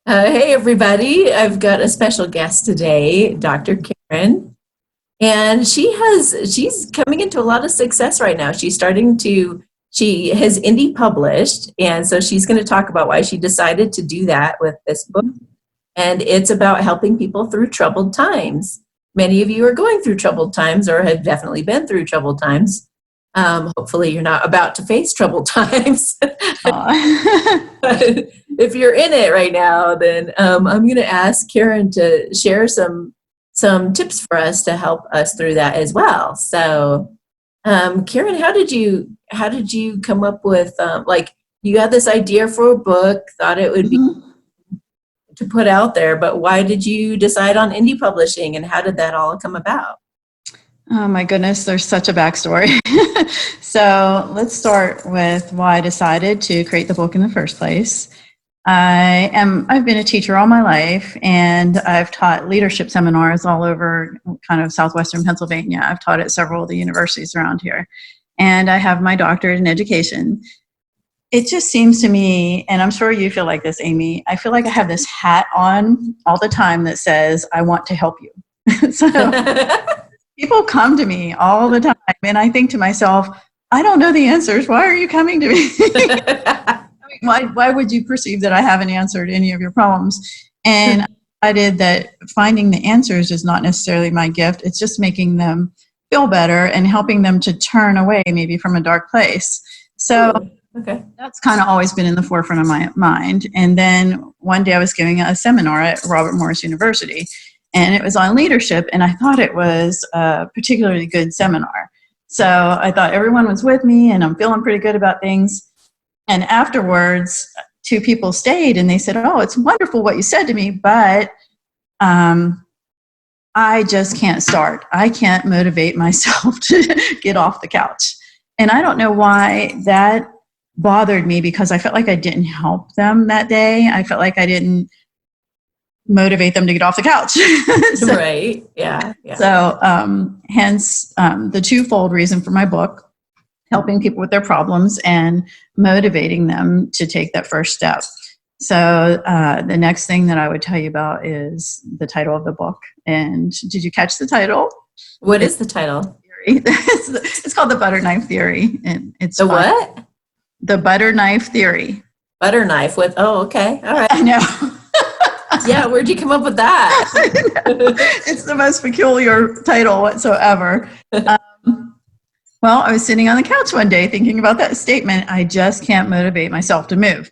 Hey everybody, I've got a special guest today, Dr. Karen, and she's coming into a lot of success right now. She has Indy published, and so she's going to talk about why she decided to do that with this book, and it's about helping people through troubled times. Many of you are going through troubled times or have definitely been through troubled times. Hopefully you're not about to face troubled times. But if you're in it right now, then I'm going to ask Karen to share some tips for us to help us through that as well. So, Karen, how did you come up with you had this idea for a book, thought it would be to put out there, but why did you decide on indie publishing, and how did that all come about? Oh my goodness, there's such a backstory. So let's start with why I decided to create the book in the first place. I've been a teacher all my life, and I've taught leadership seminars all over kind of southwestern Pennsylvania. I've taught at several of the universities around here, and I have my doctorate in education. It just seems to me, and I'm sure you feel like this, Amy, I feel like I have this hat on all the time that says, I want to help you. So people come to me all the time, and I think to myself, I don't know the answers. Why are you coming to me? Why would you perceive that I haven't answered any of your problems? And I decided that finding the answers is not necessarily my gift. It's just making them feel better and helping them to turn away maybe from a dark place. So that's kind of always been in the forefront of my mind. And then one day I was giving a seminar at Robert Morris University, and it was on leadership, and I thought it was a particularly good seminar. So I thought everyone was with me, and I'm feeling pretty good about things. And afterwards, two people stayed, and they said, oh, it's wonderful what you said to me, but I just can't start. I can't motivate myself to get off the couch. And I don't know why that bothered me, because I felt like I didn't help them that day. I felt like I didn't motivate them to get off the couch. So, right. Yeah. So hence the twofold reason for my book, helping people with their problems and motivating them to take that first step. So the next thing that I would tell you about is the title of the book. And did you catch the title? What is the title? It's called The Butter Knife Theory. And it's the what? The Butter Knife Theory. Butter knife with, oh, okay. All right. I know. Yeah, where'd you come up with that? It's the most peculiar title whatsoever. Well, I was sitting on the couch one day thinking about that statement, I just can't motivate myself to move.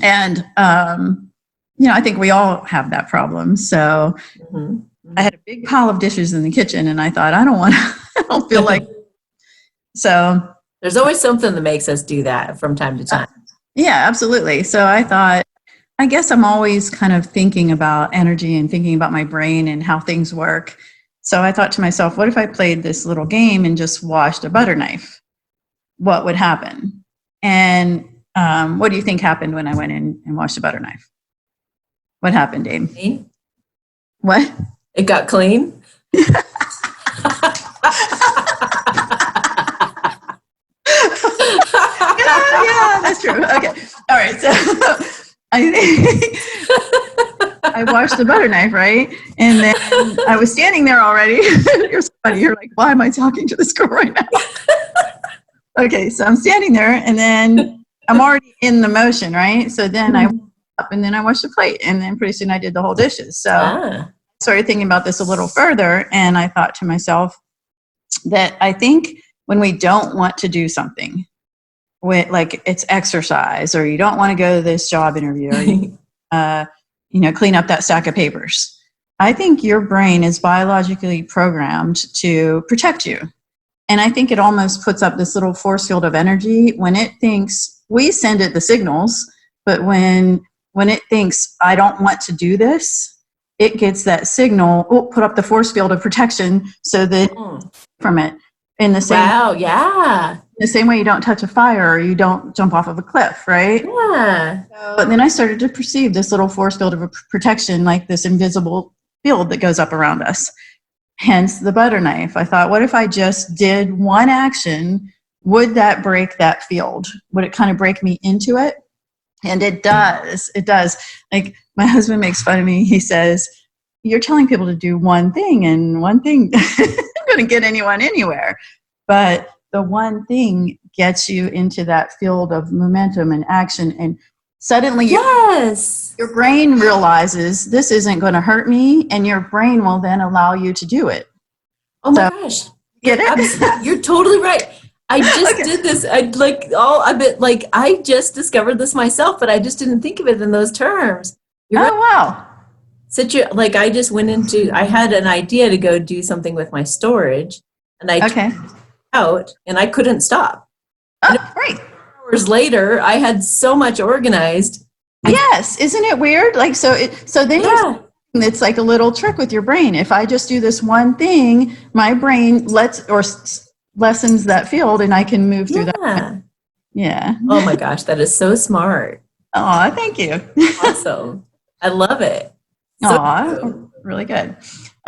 And, I think we all have that problem. So I had a big pile of dishes in the kitchen, and I thought, I don't feel like, so. There's always something that makes us do that from time to time. Yeah, absolutely. So I thought, I guess I'm always kind of thinking about energy and thinking about my brain and how things work. So I thought to myself, what if I played this little game and just washed a butter knife? What would happen? And what do you think happened when I went in and washed a butter knife? What happened, Dave? Clean? What? It got clean? Yeah, that's true. Okay. All right. So I washed the butter knife, right? And then I was standing there already. You're so funny. You're like, why am I talking to this girl right now? Okay, so I'm standing there, and then I'm already in the motion, right? So then I went up, and then I washed the plate, and then pretty soon I did the whole dishes. So I started thinking about this a little further, and I thought to myself that I think when we don't want to do something, like it's exercise, or you don't want to go to this job interview, or clean up that stack of papers, I think your brain is biologically programmed to protect you. And I think it almost puts up this little force field of energy when it thinks, we send it the signals, but when it thinks, I don't want to do this, it gets that signal, put up the force field of protection so that from it. In the same, the same way you don't touch a fire, or you don't jump off of a cliff, right? Yeah. So then I started to perceive this little force field of protection, like this invisible field that goes up around us. Hence the butter knife. I thought, what if I just did one action? Would that break that field? Would it kind of break me into it? And it does. It does. Like, my husband makes fun of me. He says, you're telling people to do one thing, and one thing isn't going to get anyone anywhere. But the one thing gets you into that field of momentum and action. And suddenly your brain realizes this isn't going to hurt me. And your brain will then allow you to do it. Oh my gosh. Get it? You're totally right. I just did this. I just discovered this myself, but I just didn't think of it in those terms. You're right. Wow. I just went I had an idea to go do something with my storage, and I took it out, and I couldn't stop. Oh, great. Hours later, I had so much organized. Yes. Isn't it weird? Like, so then it's like a little trick with your brain. If I just do this one thing, my brain lessens that field, and I can move through that. Yeah. Oh my gosh, that is so smart. Oh, thank you. Awesome. I love it. Oh, really good.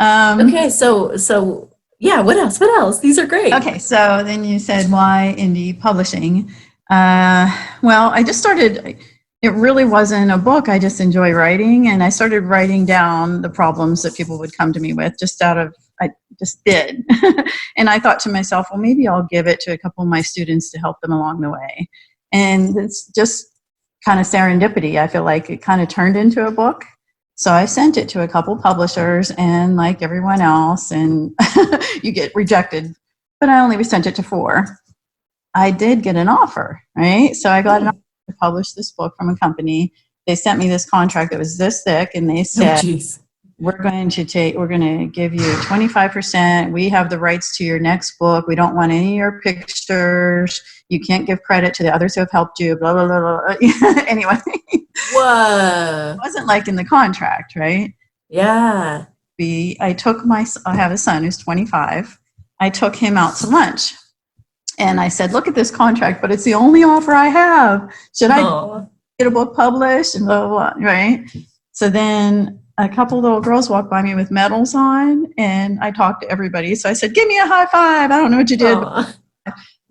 Okay, so yeah, what else? These are great. Okay, so then you said, why Indy Publishing? Well, I just started, it really wasn't a book. I just enjoy writing, and I started writing down the problems that people would come to me with I just did. And I thought to myself, well, maybe I'll give it to a couple of my students to help them along the way. And it's just kind of serendipity. I feel like it kind of turned into a book. So I sent it to a couple publishers, and like everyone else, and you get rejected, but I only sent it to 4. I did get an offer, right? So I got an offer to publish this book from a company. They sent me this contract that was this thick, and they said, we're going to give you 25%. We have the rights to your next book. We don't want any of your pictures. You can't give credit to the others who have helped you, blah, blah, blah, blah. Anyway. Whoa. It wasn't like in the contract, right? Yeah. I have a son who's 25. I took him out to lunch, and I said, look at this contract, but it's the only offer I have. Should I get a book published? And blah, blah, blah, right? So then a couple little girls walked by me with medals on, and I talked to everybody. So I said, give me a high five. I don't know what you did.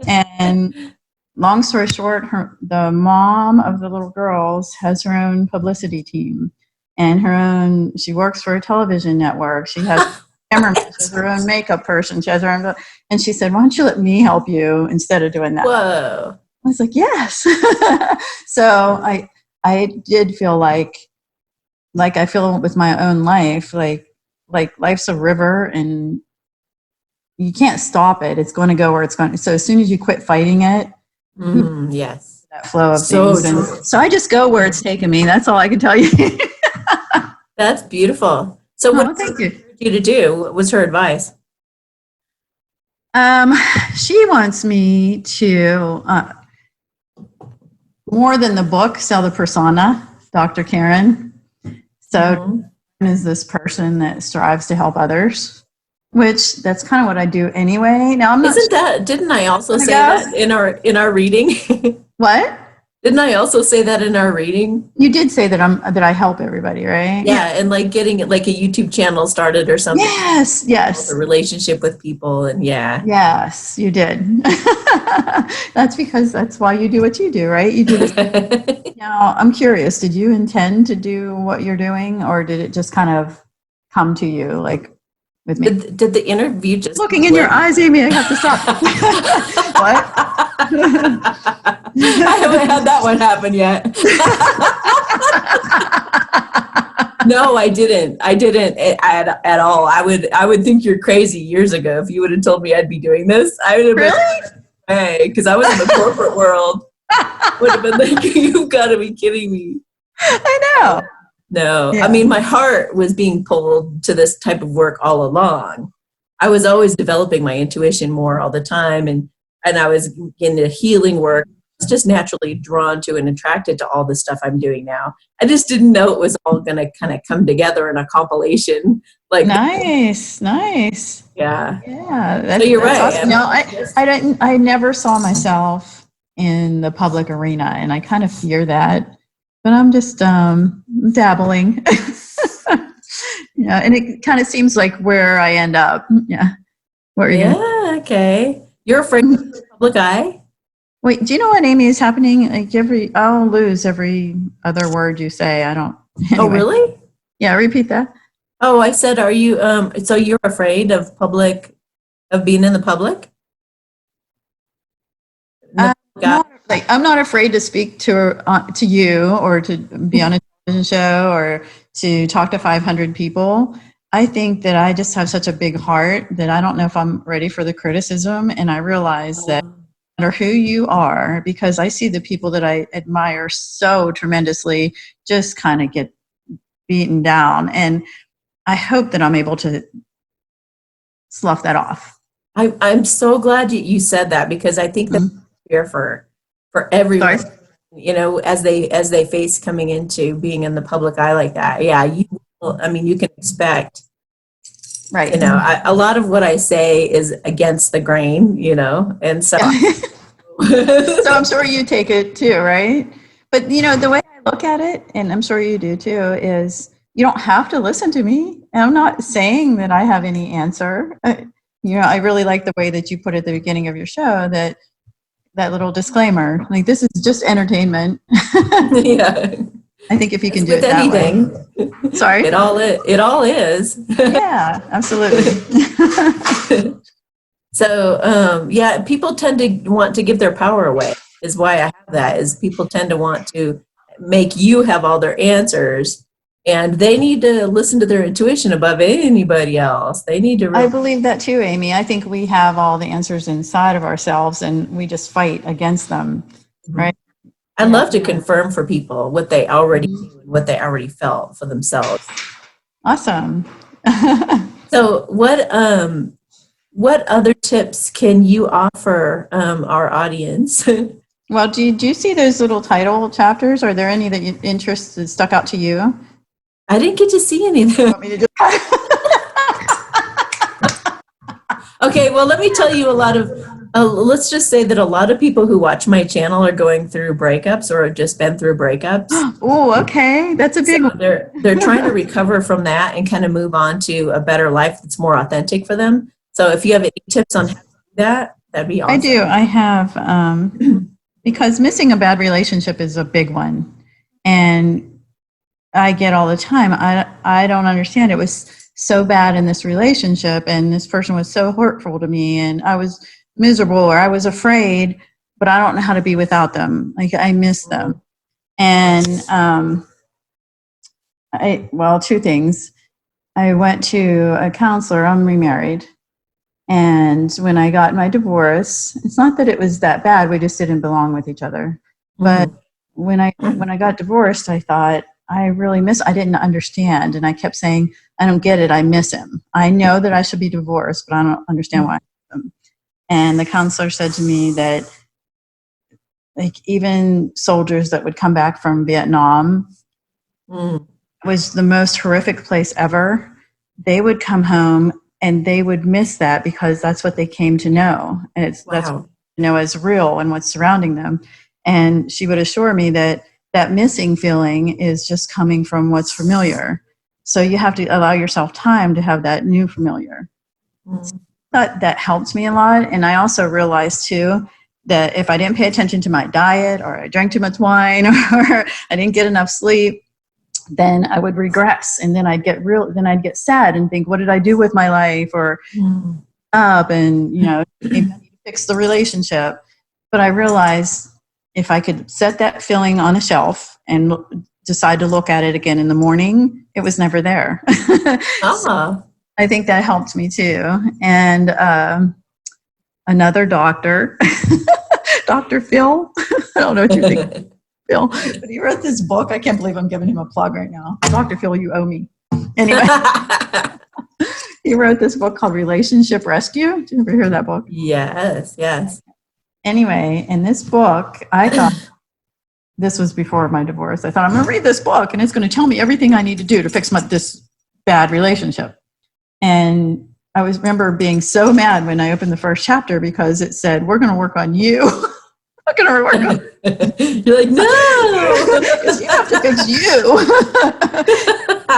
And long story short, the mom of the little girls has her own publicity team, and she works for a television network. She has a cameraman, she has her own makeup person, she has her own, and she said, why don't you let me help you instead of doing that? Whoa. I was like, yes. So I did feel like I feel with my own life, like life's a river, and you can't stop it. It's going to go where it's going. So as soon as you quit fighting it, yes, that flow of things. And so I just go where it's taking me. That's all I can tell you. That's beautiful. So what did you to do? What was her advice? She wants me to, more than the book, sell the persona, Dr. Karen. So is this person that strives to help others, which that's kind of what I do anyway. Now I'm not. Didn't I also say that in our reading? What? Didn't I also say that in our reading? You did say that I help everybody, right? Yeah, and like getting it like a YouTube channel started or something. Yes. A relationship with people, and Yes, you did. That's because that's why you do what you do, right? You do this. Now, I'm curious, did you intend to do what you're doing, or did it just kind of come to you, like with me? Did the interview just looking in your eyes, Amy, I have to stop. What? I haven't had that one happen yet. No, I didn't at all. I would think you're crazy years ago if you would have told me I'd be doing this. I would have been, hey, because I was in the corporate world. Would have been like, you've got to be kidding me. I know. No, I mean, my heart was being pulled to this type of work all along. I was always developing my intuition more all the time, and I was into healing work. I was just naturally drawn to and attracted to all the stuff I'm doing now. I just didn't know it was all going to kind of come together in a compilation. Like nice. Yeah. Yeah. So you're right. Awesome. No, I never saw myself in the public arena, and I kind of fear that. But I'm just dabbling. And it kind of seems like where I end up. Yeah. Okay. You're afraid of the public eye? Wait, do you know what, Amy, is happening? Like I'll lose every other word you say. I don't. Oh, Anyway. really? Yeah, repeat that. Oh, I said, are you, so you're afraid of being in the public? I'm not afraid to speak to you or to be on a television show or to talk to 500 people. I think that I just have such a big heart that I don't know if I'm ready for the criticism. And I realize that no matter who you are, because I see the people that I admire so tremendously just kind of get beaten down. And I hope that I'm able to slough that off. I'm so glad you said that, because I think that's fear for everyone. Sorry? You know, as they face coming into being in the public eye like that. Yeah, you can expect. Right. You know, a lot of what I say is against the grain, you know, and so. So I'm sure you take it too, right? But you know, the way I look at it, and I'm sure you do too, is you don't have to listen to me. And I'm not saying that I have any answer. You know, I really like the way that you put it at the beginning of your show, that little disclaimer, like this is just entertainment. Yeah. I think if you can do with it that anything, way. Sorry? It all is. Yeah, absolutely. So, yeah, people tend to want to give their power away, is why I have that, is people tend to want to make you have all their answers, and they need to listen to their intuition above anybody else. They need to. I believe that too, Amy. I think we have all the answers inside of ourselves and we just fight against them, right? I'd love to confirm for people what they already knew and what they already felt for themselves. Awesome. So what other tips can you offer our audience? Well, do you see those little title chapters? Are there any that stuck out to you? I didn't get to see any of them. Okay, well, let me tell you let's just say that a lot of people who watch my channel are going through breakups or have just been through breakups. Oh, okay. That's a big one. They're trying to recover from that and kind of move on to a better life that's more authentic for them. So if you have any tips on how to do that, that'd be awesome. I do. I have, because missing a bad relationship is a big one. And I get all the time, I don't understand. It was so bad in this relationship and this person was so hurtful to me and I was miserable or I was afraid, but I don't know how to be without them. Like I miss them. And two things. I went to a counselor. I'm remarried. And when I got my divorce, it's not that it was that bad. We just didn't belong with each other. But when I got divorced, I thought, I didn't understand. And I kept saying, I don't get it. I miss him. I know that I should be divorced, but I don't understand why I miss him. And the counselor said to me that like even soldiers that would come back from Vietnam was the most horrific place ever. They would come home and they would miss that because that's what they came to know. And that's what they know as real and what's surrounding them. And she would assure me that missing feeling is just coming from what's familiar. So you have to allow yourself time to have that new familiar. That helped me a lot. And I also realized too, that if I didn't pay attention to my diet or I drank too much wine or I didn't get enough sleep, then I would regress. And then I'd get sad and think, what did I do with my life? Or up and, maybe I need to fix the relationship. But I realized if I could set that feeling on a shelf and decide to look at it again in the morning, it was never there. So I think that helped me too. And another doctor, Dr. Phil, I don't know what you think, Phil, but he wrote this book. I can't believe I'm giving him a plug right now. Dr. Phil, you owe me. Anyway, he wrote this book called Relationship Rescue. Did you ever hear that book? Yes. Anyway, in this book, I thought, this was before my divorce, I thought, I'm going to read this book and it's going to tell me everything I need to do to fix this bad relationship. And I remember being so mad when I opened the first chapter because it said, we're going to work on you. I'm going to work on You're like, no! Because you have to fix you.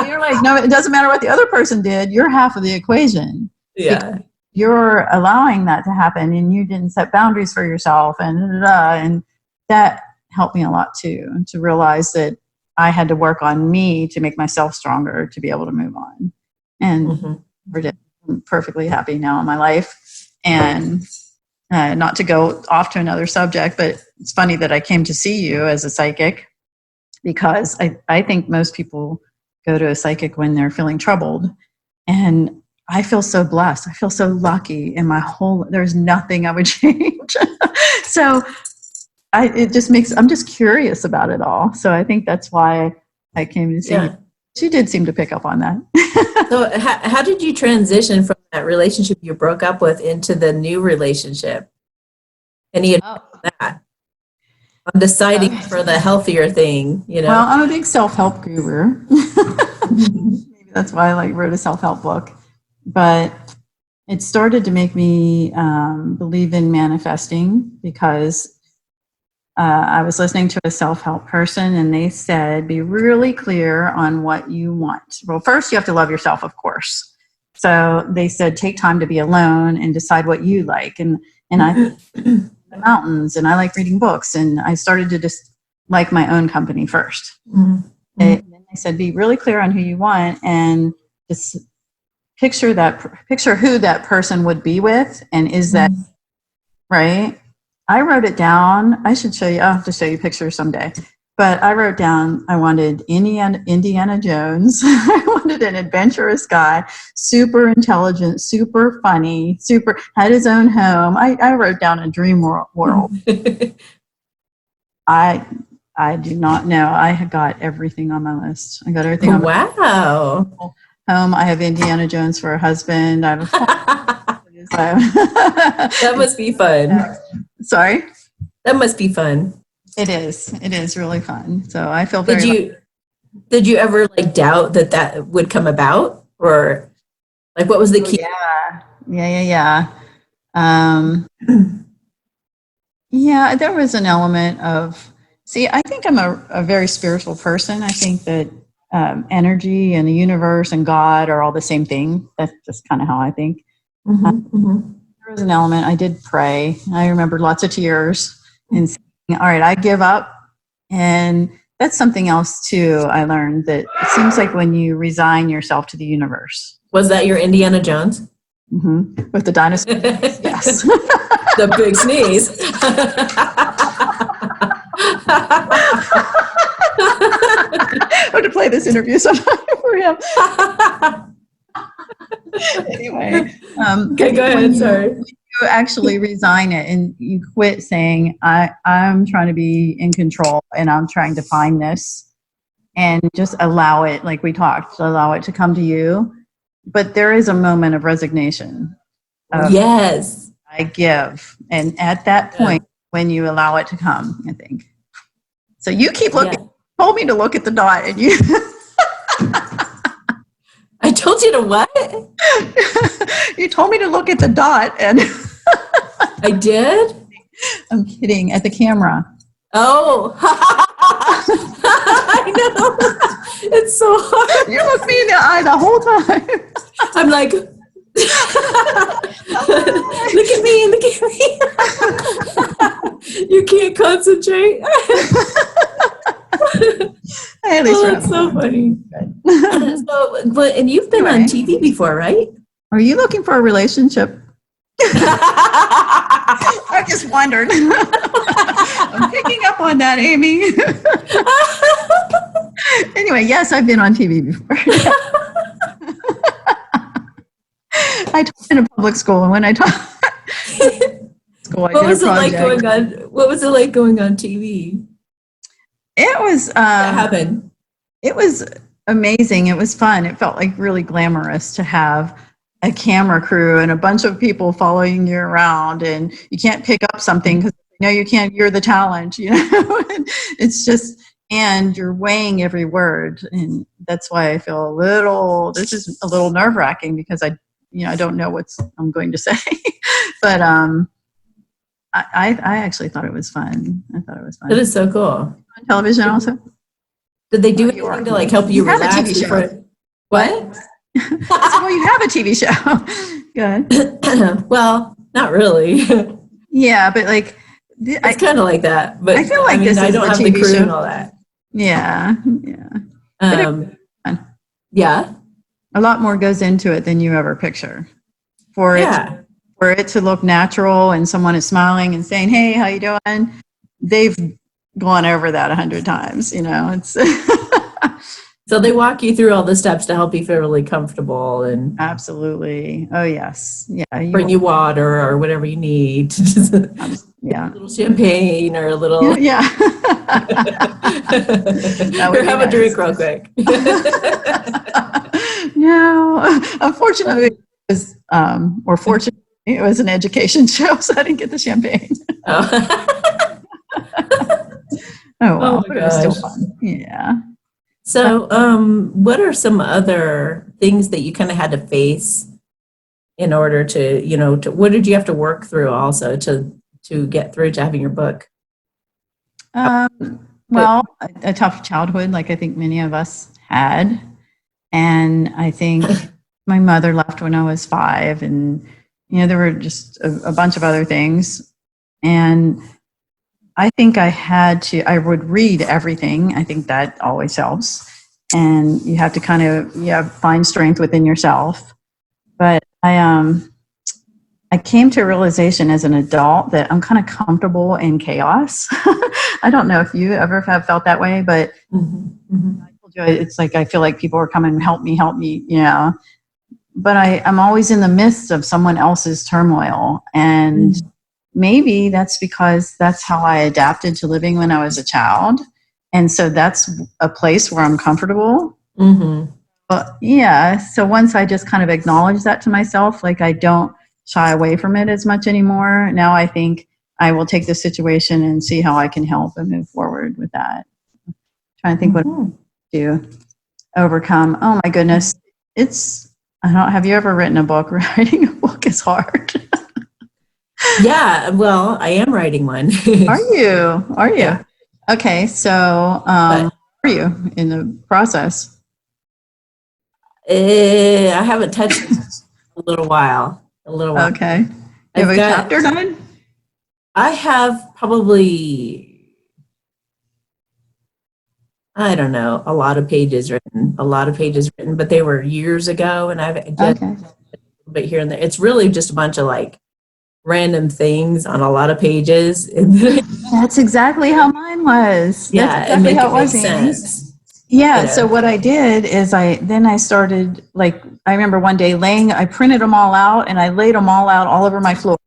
You're like, no, it doesn't matter what the other person did. You're half of the equation. Yeah. you're allowing that to happen, and you didn't set boundaries for yourself, and that helped me a lot too, to realize that I had to work on me to make myself stronger to be able to move on. And I'm perfectly happy now in my life. And not to go off to another subject, but it's funny that I came to see you as a psychic, because I think most people go to a psychic when they're feeling troubled. And I feel so blessed. I feel so lucky in my there's nothing I would change. So I'm just curious about it all. So I think that's why I came to see you. She did seem to pick up on that. So how did you transition from that relationship you broke up with into the new relationship? Any advice on that? On deciding for the healthier thing, you know? Well, I'm a big self-help guru. Maybe that's why I wrote a self-help book. But it started to make me believe in manifesting, because I was listening to a self-help person, and they said, be really clear on what you want. Well, first you have to love yourself, of course. So they said, take time to be alone and decide what you like. And I the mountains, and I like reading books, and I started to just like my own company first. And then they said, be really clear on who you want, and just picture who that person would be with, and is that right? I wrote it down. I should show you. I'll have to show you pictures someday. But I wrote down, I wanted Indiana Jones. I wanted an adventurous guy, super intelligent, super funny, had his own home. I wrote down a dream world. I do not know. I had got everything on my list. I got everything on my list. Wow. Home. I have Indiana Jones for a husband. I have That must be fun. Sorry? That must be fun. It is. It is really fun. So I feel very Did you ever doubt that would come about? Or what was the key? Yeah. Yeah, there was an element of, I think I'm a very spiritual person. I think that energy and the universe and God are all the same thing. That's just kind of how I think. There was an element. I did pray. I remember lots of tears and saying, all right, I give up. And that's something else too. I learned that it seems like when you resign yourself to the universe. Was that your Indiana Jones? With the dinosaur? Yes. The big sneeze. I have to play this interview sometime for him. Anyway, okay, go ahead. Sorry. You actually resign it, and you quit saying, I'm trying to be in control, and I'm trying to find this, and just allow it, like we talked, allow it to come to you. But there is a moment of resignation. Yes. I give. And at that point, when you allow it to come, I think. So you keep looking. You told me to look at the dot, and you... I told you to what? You told me to look at the dot, and... I did? I'm kidding. At the camera. Oh. I know. It's so hard. You look me in the eye the whole time. I'm like... Look at me. You can't concentrate. That's so funny. And you've been on TV before, right? Are you looking for a relationship? I just wondered. I'm picking up on that, Amy. Anyway, yes, I've been on TV before. I taught in a public school, and when I taught school, What was it like going on TV? It was What happened? It was amazing. It was fun. It felt like really glamorous to have a camera crew and a bunch of people following you around, and you can't pick up something because you can't. You're the talent, It's just, and you're weighing every word, and that's why I feel this is a little nerve-wracking, because I don't know what I'm going to say, but I actually thought it was fun. I thought it was fun. That is so cool. On television also. Did they do anything to help you relax? Have a TV show. What? Well, you have a TV show. Good. Well, not really. Yeah, but like, It's kind of like that, but I feel like I mean, this I is don't a have the TV crew and show. all that. Yeah, yeah. But Yeah, a lot more goes into it than you ever picture. For it yeah. for it to look natural and someone is smiling and saying, "Hey, how you doing?" They've gone over that 100 times. It's So they walk you through all the steps to help you feel really comfortable and absolutely. Oh yes, yeah. bring you water or whatever you need. Just a Yeah, little champagne or a yeah, little, yeah. That or would be have a nice. drink real quick. No, unfortunately, it was, or fortunately, it was an education show, so I didn't get the champagne. Oh. Oh Oh well, my but it was still gosh. fun. Yeah. So, what are some other things that you kind of had to face in order to, what did you have to work through also to get through to having your book? Well, a tough childhood, like I think many of us had. And I think my mother left when I was 5, and there were just a bunch of other things. And I think I would read everything. I think that always helps. And you have to kind of, find strength within yourself. But I came to a realization as an adult that I'm kind of comfortable in chaos. I don't know if you ever have felt that way, but I told you, it's like I feel like people are coming, help me, But I'm always in the midst of someone else's turmoil. And maybe that's because that's how I adapted to living when I was a child. And so that's a place where I'm comfortable. But yeah, so once I just kind of acknowledge that to myself, like I don't shy away from it as much anymore. Now I think I will take the situation and see how I can help and move forward with that. Trying to think what to overcome. Oh my goodness. I don't, have you ever written a book? Writing a book is hard. Yeah, well, I am writing one. Are you? Are you? Yeah. Okay, so But are you in the process? I haven't touched it in a little while. A little while. Okay. You have I've a got, chapter done? I have probably, I don't know, a lot of pages written, but they were years ago, and I've just Okay. a bit here and there. It's really just a bunch of like random things on a lot of pages. That's exactly how mine was. That's Yeah, and exactly make how it it make was, Amy. sense. Yeah, You so know. what I did is I started, like, I remember one day I printed them all out and I laid them all out all over my floor.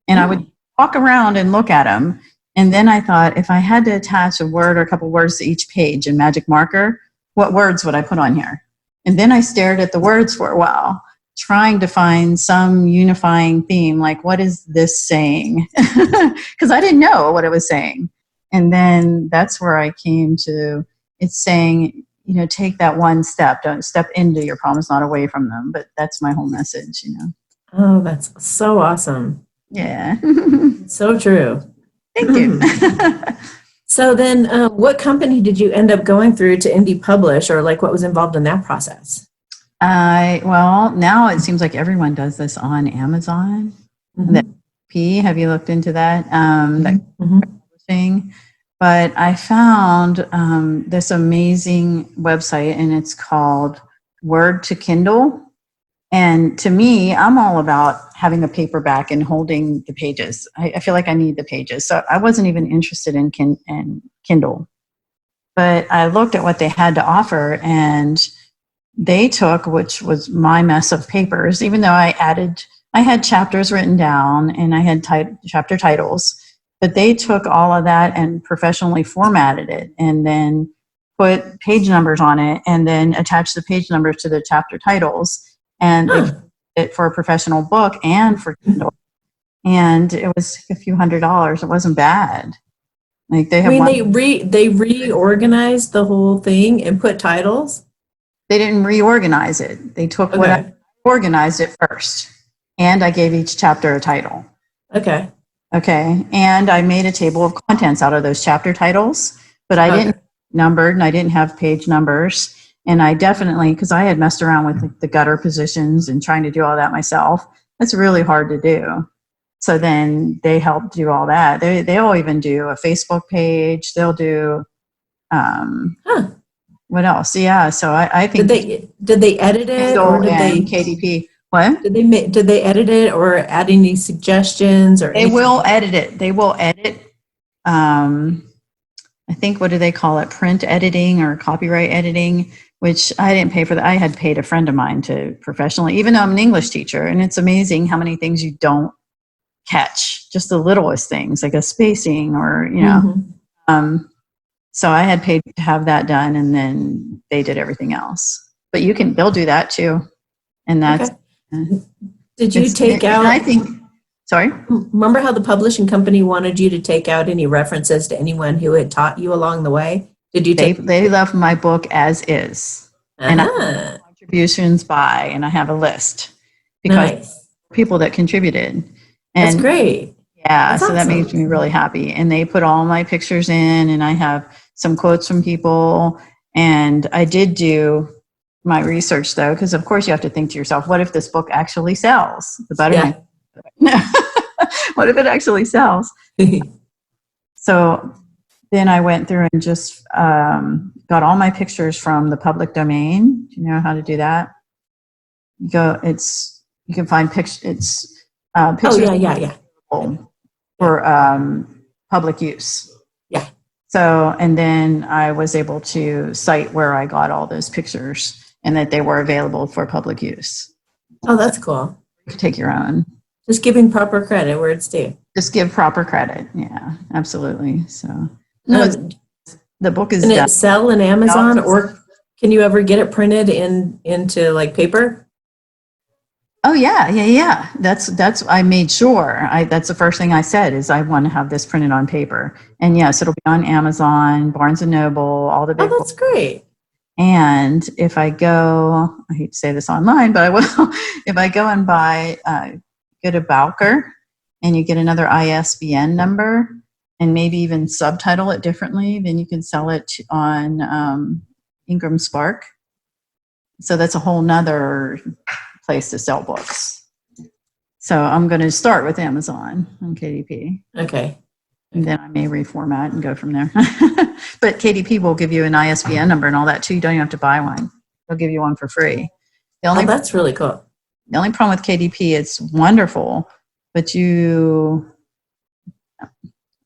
And I would walk around and look at them. And then I thought, if I had to attach a word or a couple words to each page in magic marker, what words would I put on here? And then I stared at the words for a while, trying to find some unifying theme, like, what is this saying? Because I didn't know what it was saying. And then that's where I came to, it's saying, take that one step. Don't step into your problems, not away from them. But that's my whole message. Oh, that's so awesome. Yeah. So true. Thank you. So then, what company did you end up going through to Indy publish, or like what was involved in that process? Well, now it seems like everyone does this on Amazon. That have you looked into that? That thing. But I found this amazing website, and it's called Word to Kindle. And to me, I'm all about having a paperback and holding the pages. I feel like I need the pages. So I wasn't even interested in Kindle. But I looked at what they had to offer, and they took, which was my mess of papers, even though I had chapters written down and I had chapter titles, but they took all of that and professionally formatted it and then put page numbers on it and then attached the page numbers to the chapter titles. And they did it for a professional book and for Kindle. And it was a few $100s. It wasn't bad. Like they have they reorganized the whole thing and put titles. They didn't reorganize it. They took what I organized it first. And I gave each chapter a title. Okay. And I made a table of contents out of those chapter titles, but I didn't numbered and I didn't have page numbers. And I definitely, because I had messed around with the gutter positions and trying to do all that myself, That's really hard to do. So then they help do all that. They'll even do a Facebook page. They'll do, Huh. what else? Yeah. So I think Did they edit it, or Kindle and KDP. What? did they edit it or add any suggestions or They anything? will edit it. They will edit. I think, what do they call it? Print editing or copyright editing, which I didn't pay for that. I had paid a friend of mine to professionally, even though I'm an English teacher. And it's amazing how many things you don't catch, just the littlest things like a spacing or, so I had paid to have that done, and then they did everything else. But they'll do that too. And that's, Okay. Did you take out, I think, sorry? remember how the publishing company wanted you to take out any references to anyone who had taught you along the way? Did you take? They love my book as is. And I have contributions by, and I have a list because people that contributed. And that's great. Yeah, that's so that awesome. makes me really happy. And they put all my pictures in, and I have some quotes from people. And I did do my research though, because of course you have to think to yourself, what if this book actually sells? The better. Yeah. What if it actually sells? So then I went through and just got all my pictures from the public domain. Do you know how to do that? You can find pictures. It's pictures. Yeah. For public use. Yeah. So, and then I was able to cite where I got all those pictures and that they were available for public use. Oh, that's cool. You can take your own. Just giving proper credit where it's due. Just give proper credit. Yeah, absolutely. So, no, the book is Can done. it sell in Amazon, or can you ever get it printed into like paper? Oh yeah. That's I made sure. That's the first thing I said is I want to have this printed on paper. And yes, it'll be on Amazon, Barnes and Noble, all the big. Oh, that's great. And if I go, I hate to say this online, but I will. If I go and buy, go to Bowker, and you get another ISBN number, and maybe even subtitle it differently, then you can sell it on Ingram Spark. So that's a whole nother place to sell books. So I'm going to start with Amazon on KDP. Okay. And then I may reformat and go from there. But KDP will give you an ISBN number and all that too. You don't even have to buy one. They'll give you one for free. That's really cool. The only problem with KDP, it's wonderful, but you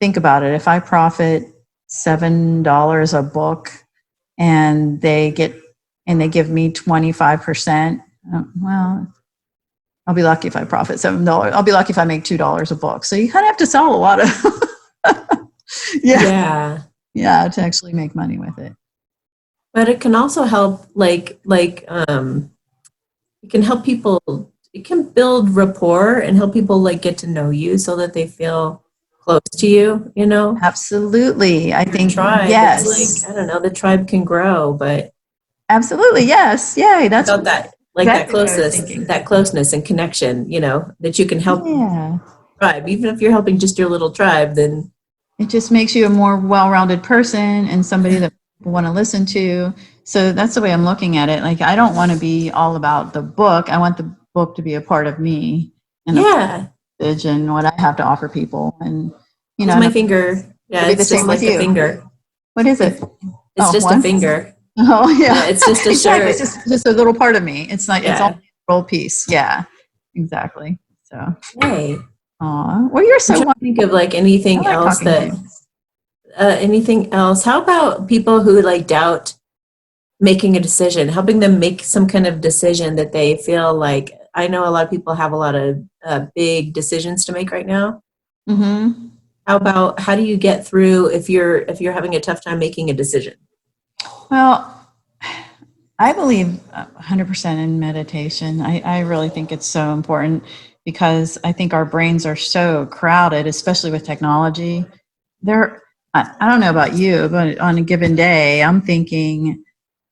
think about it. If I profit $7 a book and they give me 25%, well, I'll be lucky if I profit $7. I'll be lucky if I make $2 a book. So you kind of have to sell a lot of yeah, to actually make money with it. But it can also help, it can help people. It can build rapport and help people get to know you, so that they feel close to you. Absolutely, I think tribe. Yes, I don't know. The tribe can grow, but absolutely, yes, yay. That's about that. That closeness and connection, that you can help tribe. Even if you're helping just your little tribe, then it just makes you a more well-rounded person and somebody that people want to listen to. So that's the way I'm looking at it. I don't want to be all about the book. I want the book to be a part of me and and what I have to offer people. And my finger. Yeah, it's just like a finger. What is it? It's just a finger. Oh yeah, it's just a shirt. It's just a little part of me. It's not. It's all a little piece. Yeah, exactly. So. Hey. Aw. Well, you're so. I'm trying to think of anything else anything else. How about people who doubt making a decision, helping them make some kind of decision that they feel like? I know a lot of people have a lot of big decisions to make right now. Mm-hmm. How do you get through if you're having a tough time making a decision? Well, I believe 100% in meditation. I really think it's so important because I think our brains are so crowded, especially with technology. I don't know about you, but on a given day, I'm thinking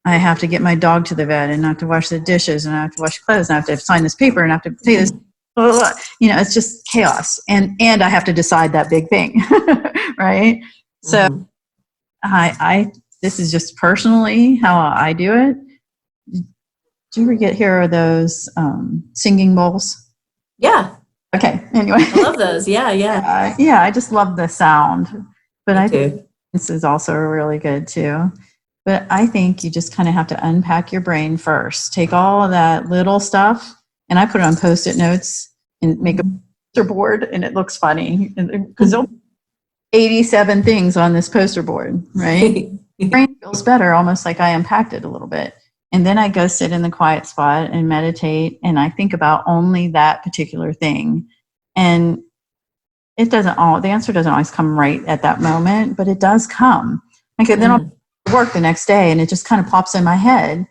I have to get my dog to the vet and I have to wash the dishes and I have to wash clothes and I have to sign this paper and I have to say this. Blah, blah, blah. It's just chaos. And I have to decide that big thing, right? So this is just personally how I do it. Did you ever hear of those singing bowls? Yeah, Okay. Anyway. I love those. Yeah, yeah. Yeah, I just love the sound. But Me I think too. this is also really good too. But I think you just kind of have to unpack your brain first. Take all of that little stuff, and I put it on Post-it notes and make a poster board, and it looks funny because there'll be 87 things on this poster board, right? Brain feels better, almost like I unpacked it a little bit. And then I go sit in the quiet spot and meditate, and I think about only that particular thing. And the answer doesn't always come right at that moment, but it does come. Like then I'll work the next day and it just kind of pops in my head.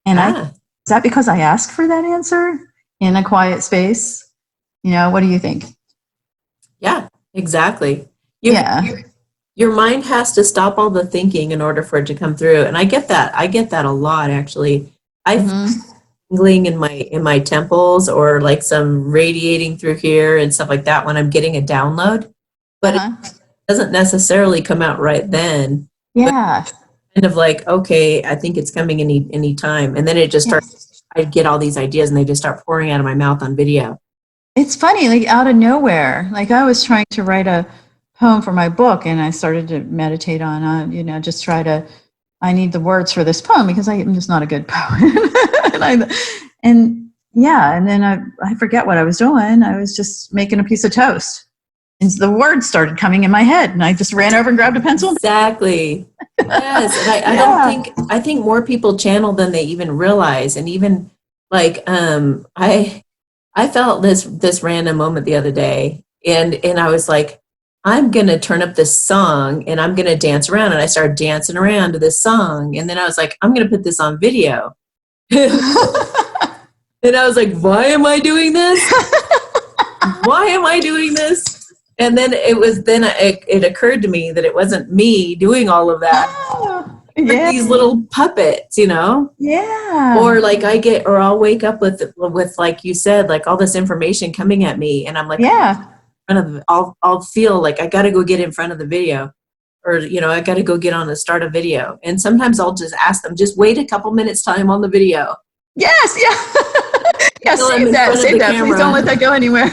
And is that because I asked for that answer in a quiet space? What do you think? Yeah, exactly. Yeah. Your mind has to stop all the thinking in order for it to come through. And I get that. I get that a lot, actually. I've tingling in my temples, or like some radiating through here and stuff like that when I'm getting a download. But it doesn't necessarily come out right then. Yeah. Kind of like, okay, I think it's coming any time. And then it just starts, I get all these ideas and they just start pouring out of my mouth on video. It's funny, like out of nowhere. Like I was trying to write a poem for my book and I started to meditate on, I need the words for this poem because I'm just not a good poet. and then I forget what I was doing. I was just making a piece of toast. And the words started coming in my head and I just ran over and grabbed a pencil. Exactly. Yes. And I think more people channel than they even realize. And even like, I felt this random moment the other day and I was like, I'm going to turn up this song and I'm going to dance around. And I started dancing around to this song. And then I was like, I'm going to put this on video. And I was like, why am I doing this? Why am I doing this? And then it occurred to me that it wasn't me doing all of that. Oh, yeah. These little puppets, Yeah. Or like I'll wake up with like you said, like all this information coming at me. And I'm like, yeah. I'll feel like I got to go get in front of the video, or I got to go get on the start a video. And sometimes I'll just ask them, just wait a couple minutes time on the video. Yes, yeah. Yeah, save that. Please don't let that go anywhere.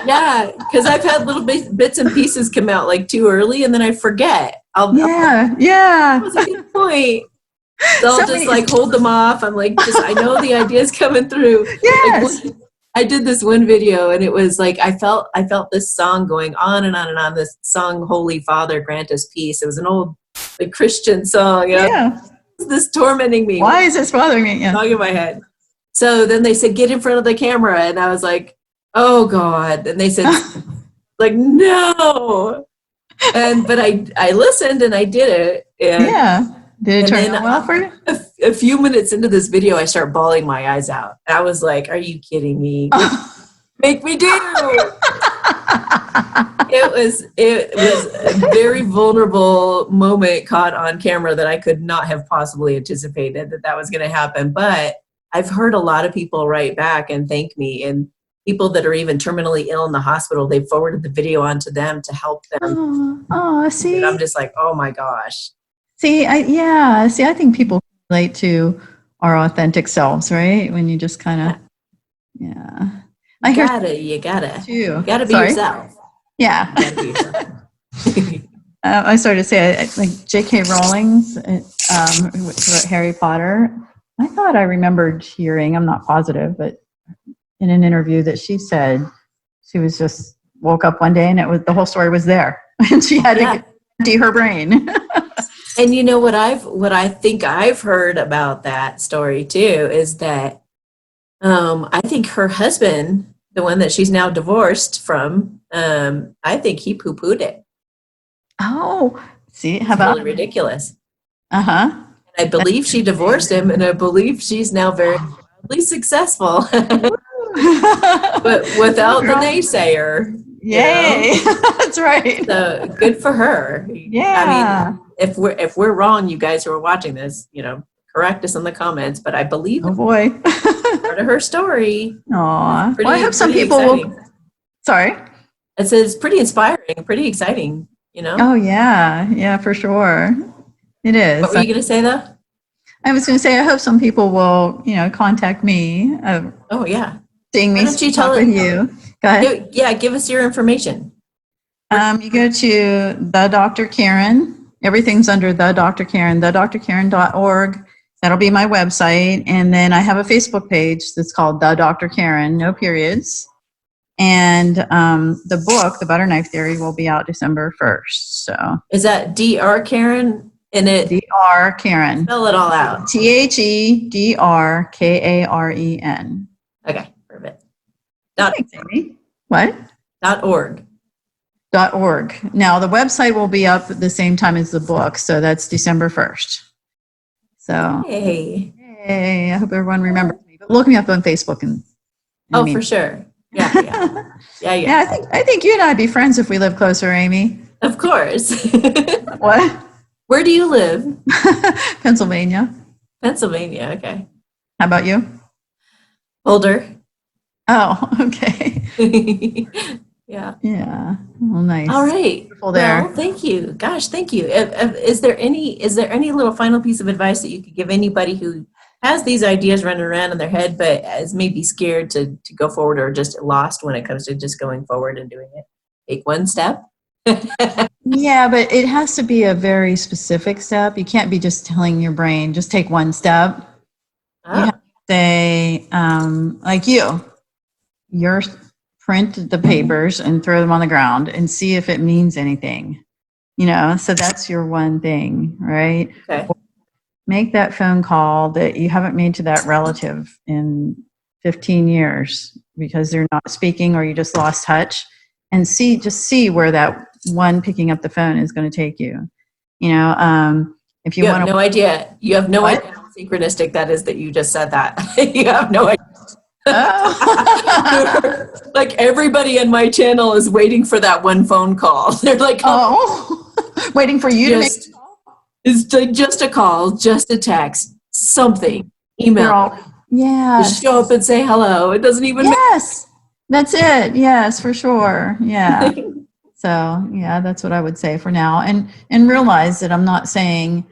Yeah, because I've had little bits and pieces come out like too early, and then I forget. Yeah. That was a good point. So I'll just like hold them off. I'm like, I know the idea's coming through. Yes. Like, I did this one video and it was like I felt this song going on and on and on. This song, Holy Father, Grant Us Peace. It was an old Christian song. Yeah. This tormenting me. Why is this bothering me? Yeah. Song in my head. So then they said, get in front of the camera. And I was like, oh God. And they said, like, no. But I listened and I did it. And did it turn out well for you? A few minutes into this video, I start bawling my eyes out. I was like, are you kidding me? Make me do. It was a very vulnerable moment caught on camera that I could not have possibly anticipated that was going to happen. But I've heard a lot of people write back and thank me, and people that are even terminally ill in the hospital, they forwarded the video on to them to help them. See. And I'm just like, oh my gosh. See, I think people relate to our authentic selves, right? When you just kind of, You gotta be yourself. Yeah. You gotta be yourself. I started to say, like J.K. Rowling's who wrote Harry Potter. I thought I remembered hearing, I'm not positive, but in an interview that she said she was just woke up one day and the whole story was there, and she had to empty her brain. And you know what I think I've heard about that story too is that I think her husband, the one that she's now divorced from, I think he poo-pooed it. Oh, see, how about really ridiculous? Uh-huh. I believe she divorced him, and I believe she's now very wildly successful, but without the naysayer. Yay! That's right. So good for her. Yeah. I mean, if we're wrong, you guys who are watching this, correct us in the comments. But I believe part of her story. Aw. Well, I hope some people will. Sorry. It says pretty inspiring, pretty exciting. Oh yeah, for sure. It is. What were you going to say, though? I was going to say, I hope some people will, contact me. Oh, yeah. seeing Why me don't you talk tell with it? you. Go ahead. Yeah, give us your information. You go to the Dr. Karen. Everything's under the Dr. Karen, thedrkaren.org. That'll be my website. And then I have a Facebook page that's called The Dr. Karen, no periods. And the book, The Butter Knife Theory, will be out December 1st. So Is that Dr. Karen? And it Dr. Karen. spell it all out. THEDRKAREN. Okay, perfect. Thanks, Amy. What? .org. .org. Now the website will be up at the same time as the book, so that's December 1st. So Hey. hey, I hope everyone remembers me. But look me up on Facebook and Oh, for sure. Yeah. Yeah, I think you and I'd be friends if we lived closer, Amy. Of course. What? Where do you live? Pennsylvania. Pennsylvania. Okay. How about you? Boulder. Oh, okay. Yeah. Yeah. Well, nice. All right. Beautiful there. Well, thank you. Gosh, thank you. Is there any little final piece of advice that you could give anybody who has these ideas running around in their head, but is maybe scared to go forward or just lost when it comes to just going forward and doing it? Take one step. Yeah, but it has to be a very specific step. You can't be just telling your brain, just take one step. You have to say, like you're print the papers and throw them on the ground and see if it means anything. So that's your one thing, right? Okay. Make that phone call that you haven't made to that relative in 15 years because they're not speaking or you just lost touch, and see where that one picking up the phone is going to take you. If you want have no idea. You have no idea how synchronistic that is that you just said that. You have no idea. Oh. Like everybody on my channel is waiting for that one phone call. They're like, waiting for you to make a call? It's like just a call, just a text, something, email. Yes. Just show up and say hello. It doesn't even Yes, that's it. Yes, for sure. Yeah. So yeah, that's what I would say for now. And realize that I'm not saying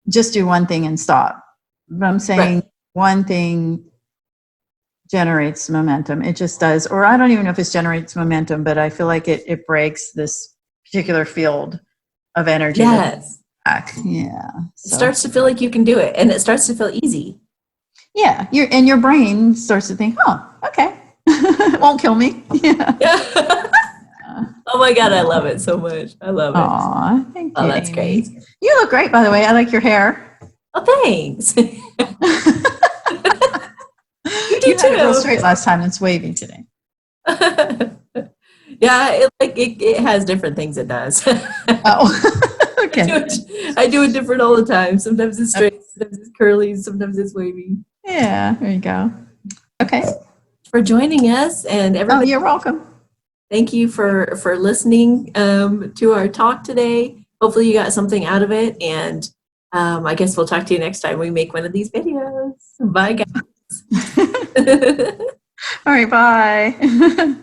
just do one thing and stop. But I'm saying one thing generates momentum. It just does. Or I don't even know if it generates momentum, but I feel like it breaks this particular field of energy. Yes. Yeah. So. It starts to feel like you can do it, and it starts to feel easy. Yeah. Your brain starts to think, oh, okay. It won't kill me. Yeah. Oh my God, I love it so much. I love it. Aw, thank you. Oh, that's Amy. great. You look great, by the way. I like your hair. Oh, thanks. You do you too. had it real straight last time. It's wavy today. Yeah, it has different things it does. Oh, okay. I do it different all the time. Sometimes it's straight, sometimes it's curly, sometimes it's wavy. Yeah, there you go. Okay. For joining us, and everybody. Oh, you're welcome. Thank you for listening to our talk today. Hopefully you got something out of it, and I guess we'll talk to you next time we make one of these videos. Bye, guys. All right, bye.